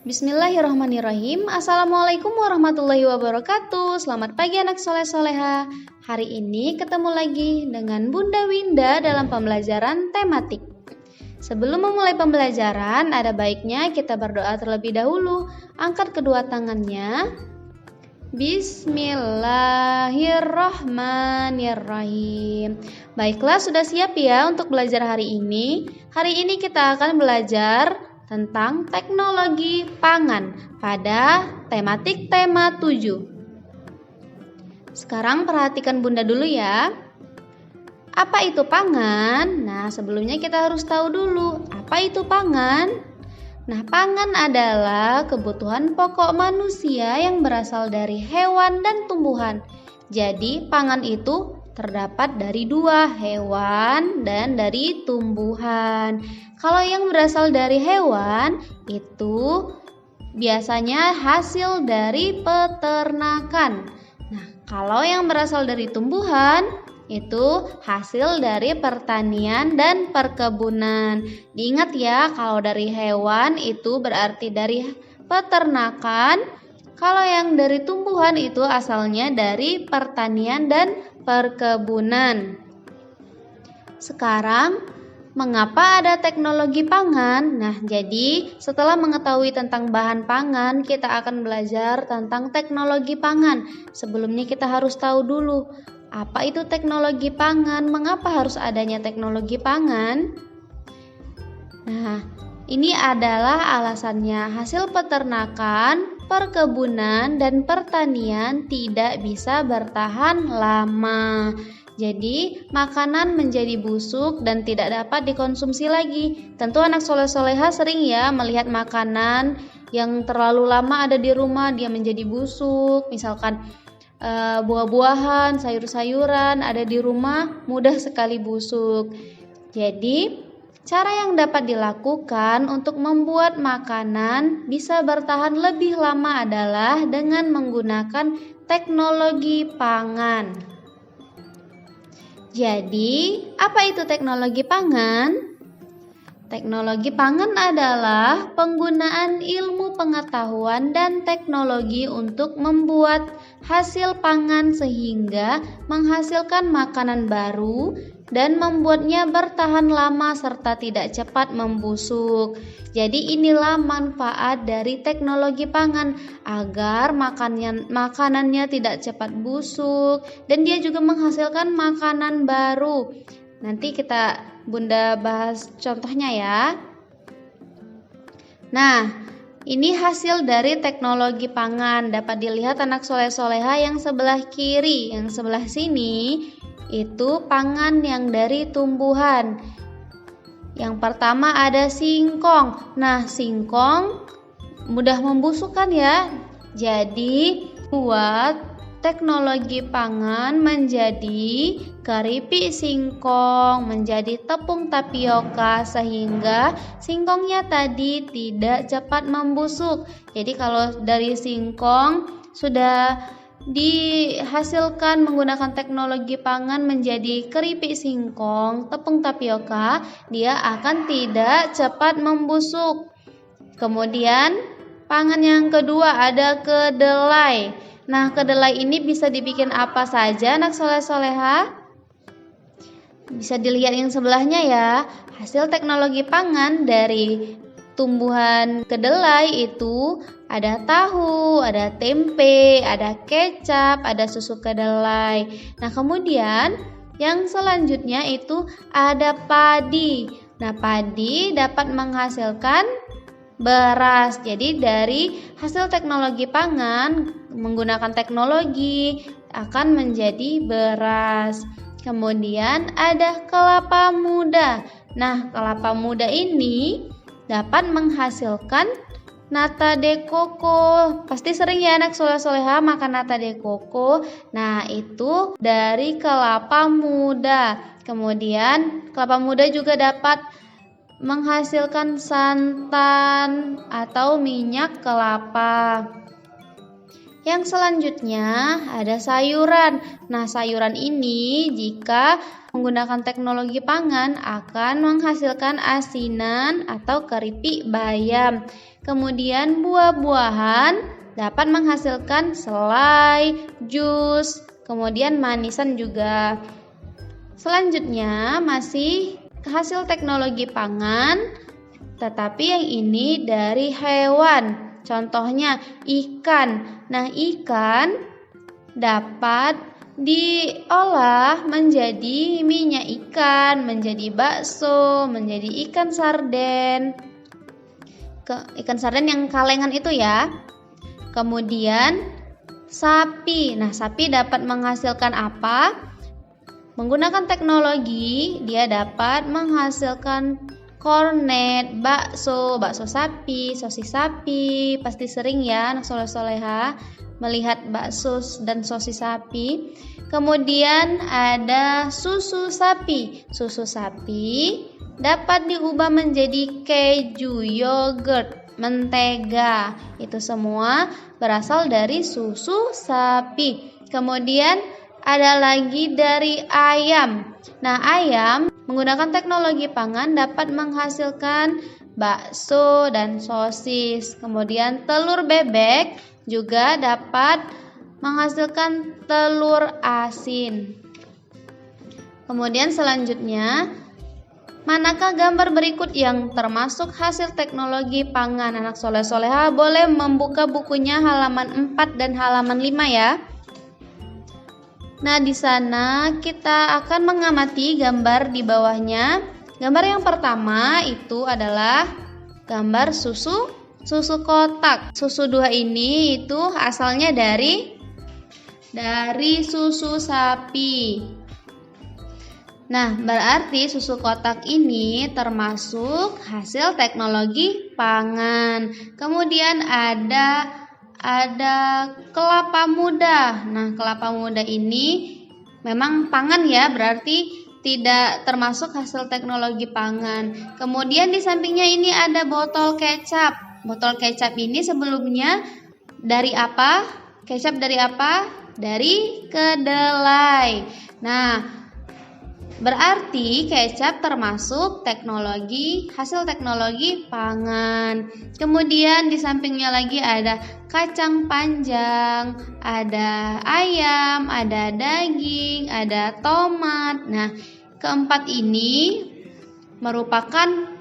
Bismillahirrahmanirrahim. Assalamualaikum warahmatullahi wabarakatuh. Selamat pagi anak soleh soleha. Hari ini ketemu lagi dengan Bunda Winda dalam pembelajaran tematik. Sebelum memulai pembelajaran, ada baiknya kita berdoa terlebih dahulu. Angkat kedua tangannya. Bismillahirrahmanirrahim. Baiklah, sudah siap ya untuk belajar hari ini? Hari ini kita akan belajar tentang teknologi pangan pada tematik tema 7. Sekarang perhatikan Bunda dulu ya. Apa itu pangan? Nah, sebelumnya kita harus tahu dulu, apa itu pangan? Nah, pangan adalah kebutuhan pokok manusia yang berasal dari hewan dan tumbuhan. Jadi, pangan itu terdapat dari dua, hewan dan dari tumbuhan. Kalau yang berasal dari hewan, itu biasanya hasil dari peternakan. Nah, kalau yang berasal dari tumbuhan, itu hasil dari pertanian dan perkebunan. Diingat ya, kalau dari hewan itu berarti dari peternakan. Kalau yang dari tumbuhan itu asalnya dari pertanian dan perkebunan. Sekarang, mengapa ada teknologi pangan? Nah, jadi setelah mengetahui tentang bahan pangan, kita akan belajar tentang teknologi pangan. Sebelumnya kita harus tahu dulu, apa itu teknologi pangan? Mengapa harus adanya teknologi pangan? Nah, ini adalah alasannya. Hasil peternakan, perkebunan, dan pertanian tidak bisa bertahan lama. Jadi, makanan menjadi busuk dan tidak dapat dikonsumsi lagi. Tentu anak soleh-soleha sering ya melihat makanan yang terlalu lama ada di rumah, dia menjadi busuk. Misalkan buah-buahan, sayur-sayuran ada di rumah mudah sekali busuk. Jadi, cara yang dapat dilakukan untuk membuat makanan bisa bertahan lebih lama adalah dengan menggunakan teknologi pangan. Jadi, apa itu teknologi pangan? Teknologi pangan adalah penggunaan ilmu pengetahuan dan teknologi untuk membuat hasil pangan sehingga menghasilkan makanan baru dan membuatnya bertahan lama serta tidak cepat membusuk. Jadi inilah manfaat dari teknologi pangan agar makanannya tidak cepat busuk dan dia juga menghasilkan makanan baru. Nanti Bunda bahas contohnya ya. Nah, ini hasil dari teknologi pangan. Dapat dilihat anak soleh-soleha yang sebelah kiri, yang sebelah sini itu pangan yang dari tumbuhan. Yang pertama ada singkong. Nah, singkong mudah membusuk kan ya. Jadi buat teknologi pangan menjadi keripik singkong, menjadi tepung tapioka sehingga singkongnya tadi tidak cepat membusuk. Jadi kalau dari singkong sudah dihasilkan menggunakan teknologi pangan menjadi keripik singkong, tepung tapioka, dia akan tidak cepat membusuk. Kemudian pangan yang kedua ada kedelai. Nah, kedelai ini bisa dibikin apa saja anak soleh-soleha? Bisa dilihat yang sebelahnya ya. Hasil teknologi pangan dari tumbuhan kedelai itu ada tahu, ada tempe, ada kecap, ada susu kedelai. Nah, kemudian yang selanjutnya itu ada padi. Nah, padi dapat menghasilkan beras. Jadi dari hasil teknologi pangan menggunakan teknologi akan menjadi beras. Kemudian ada kelapa muda. Nah, kelapa muda ini dapat menghasilkan nata de coco. Pasti sering ya anak soleh-soleha makan nata de coco. Nah, itu dari kelapa muda. Kemudian kelapa muda juga dapat menghasilkan santan atau minyak kelapa. Yang selanjutnya ada sayuran. Nah, sayuran ini jika menggunakan teknologi pangan akan menghasilkan asinan atau keripik bayam. Kemudian buah-buahan dapat menghasilkan selai, jus, kemudian manisan juga. Selanjutnya masih hasil teknologi pangan, tetapi yang ini dari hewan. Contohnya ikan. Nah, ikan dapat diolah menjadi minyak ikan, menjadi bakso, menjadi ikan sarden. Ikan sarden yang kalengan itu ya. Kemudian sapi. Nah, sapi dapat menghasilkan apa? Menggunakan teknologi, dia dapat menghasilkan kornet, bakso sapi, sosis sapi. Pasti sering ya anak soleh-soleha melihat bakso dan sosis sapi. Kemudian ada susu sapi. Susu sapi dapat diubah menjadi keju, yogurt, mentega. Itu semua berasal dari susu sapi. Kemudian ada lagi dari ayam. Nah, ayam menggunakan teknologi pangan dapat menghasilkan bakso dan sosis. Kemudian telur bebek juga dapat menghasilkan telur asin. Kemudian selanjutnya, manakah gambar berikut yang termasuk hasil teknologi pangan? Anak soleh-soleha boleh membuka bukunya halaman 4 dan halaman 5 ya. Nah, di sana kita akan mengamati gambar di bawahnya. Gambar yang pertama itu adalah gambar susu kotak. Susu 2 ini itu asalnya dari susu sapi. Nah, berarti susu kotak ini termasuk hasil teknologi pangan. Kemudian ada kelapa muda. Nah, kelapa muda ini memang pangan ya, berarti tidak termasuk hasil teknologi pangan. Kemudian di sampingnya ini ada botol kecap. Botol kecap ini sebelumnya dari apa? Kecap dari apa? Dari kedelai. Nah, berarti kecap termasuk hasil teknologi pangan. Kemudian di sampingnya lagi ada kacang panjang, ada ayam, ada daging, ada tomat. Nah, keempat ini merupakan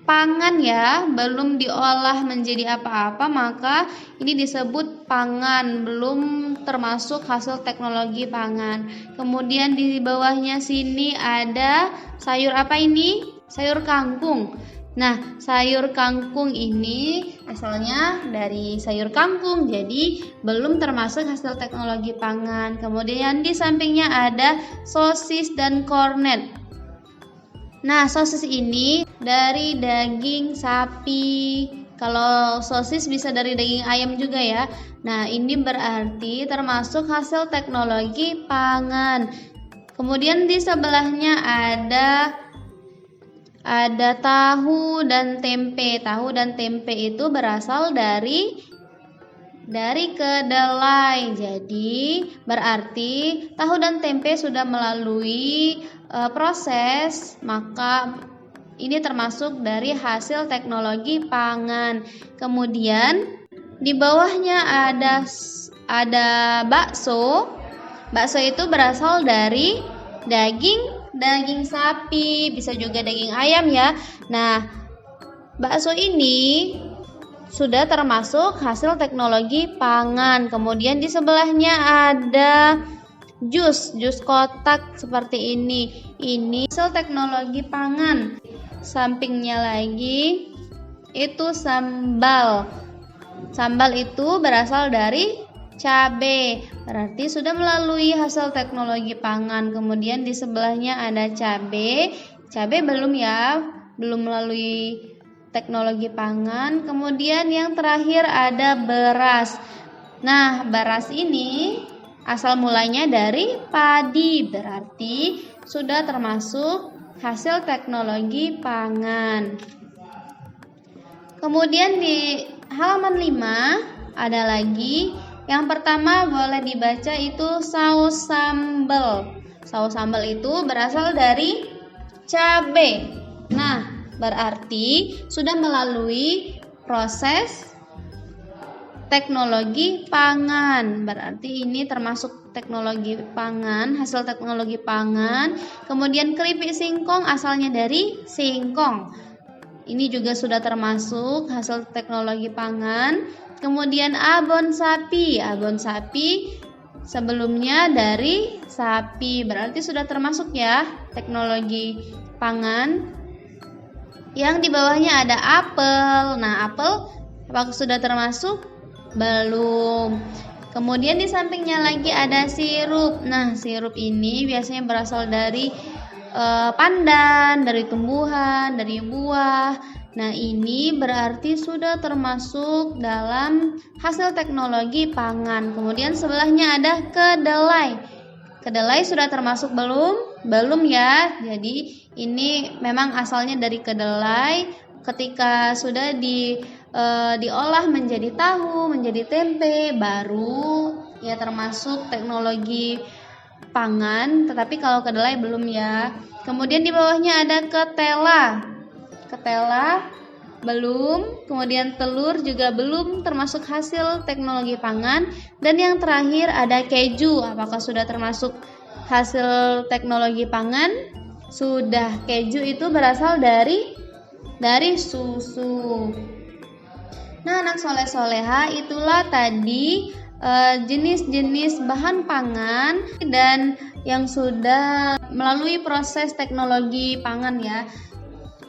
pangan ya, belum diolah menjadi apa-apa, maka ini disebut pangan, belum termasuk hasil teknologi pangan. Kemudian di bawahnya sini ada sayur apa ini? Sayur kangkung. Nah, sayur kangkung ini asalnya dari sayur kangkung, jadi belum termasuk hasil teknologi pangan. Kemudian di sampingnya ada sosis dan kornet. Nah, sosis ini dari daging sapi. Kalau sosis bisa dari daging ayam juga ya. Nah, ini berarti termasuk hasil teknologi pangan. Kemudian di sebelahnya ada tahu dan tempe. Tahu dan tempe itu berasal dari kedelai. Jadi berarti tahu dan tempe sudah melalui proses, maka ini termasuk dari hasil teknologi pangan. Kemudian di bawahnya ada bakso. Bakso itu berasal dari daging sapi, bisa juga daging ayam ya. Nah, bakso ini sudah termasuk hasil teknologi pangan. Kemudian di sebelahnya ada jus kotak seperti ini. Ini hasil teknologi pangan. Sampingnya lagi itu sambal. Sambal itu berasal dari cabai, berarti sudah melalui hasil teknologi pangan. Kemudian di sebelahnya ada cabai. Cabai belum ya, belum melalui teknologi pangan. Kemudian yang terakhir ada beras. Nah, beras ini asal mulanya dari padi, berarti sudah termasuk hasil teknologi pangan. Kemudian di halaman 5 ada lagi. Yang pertama boleh dibaca itu saus sambal. Saus sambal itu berasal dari cabai. Nah, berarti sudah melalui proses teknologi pangan. Berarti ini termasuk teknologi pangan, hasil teknologi pangan. Kemudian keripik singkong asalnya dari singkong. Ini juga sudah termasuk hasil teknologi pangan. Kemudian abon sapi. Abon sapi sebelumnya dari sapi. Berarti sudah termasuk ya teknologi pangan. Yang di bawahnya ada apel. Nah, apel apakah sudah termasuk? Belum. Kemudian di sampingnya lagi ada sirup. Nah, sirup ini biasanya berasal dari pandan, dari tumbuhan, dari buah. Nah, ini berarti sudah termasuk dalam hasil teknologi pangan. Kemudian sebelahnya ada kedelai. Kedelai sudah termasuk belum? Belum ya. Jadi ini memang asalnya dari kedelai. Ketika sudah diolah menjadi tahu, menjadi tempe, baru ya termasuk teknologi pangan. Tetapi kalau kedelai belum ya. Kemudian di bawahnya ada ketela. Ketela belum. Kemudian telur juga belum termasuk hasil teknologi pangan. Dan yang terakhir ada keju. Apakah sudah termasuk hasil teknologi pangan? Sudah. Keju itu berasal dari susu. Nah, anak soleh-soleha, itulah tadi jenis-jenis bahan pangan dan yang sudah melalui proses teknologi pangan ya.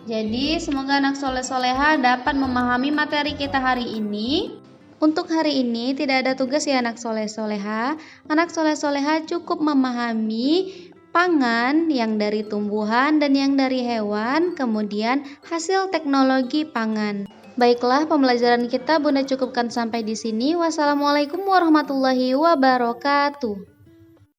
Jadi semoga anak soleh-soleha dapat memahami materi kita hari ini. Untuk hari ini tidak ada tugas ya anak soleh-soleha. Anak soleh-soleha cukup memahami pangan yang dari tumbuhan dan yang dari hewan, kemudian hasil teknologi pangan. Baiklah, pembelajaran kita Bunda cukupkan sampai di sini. Wassalamualaikum warahmatullahi wabarakatuh.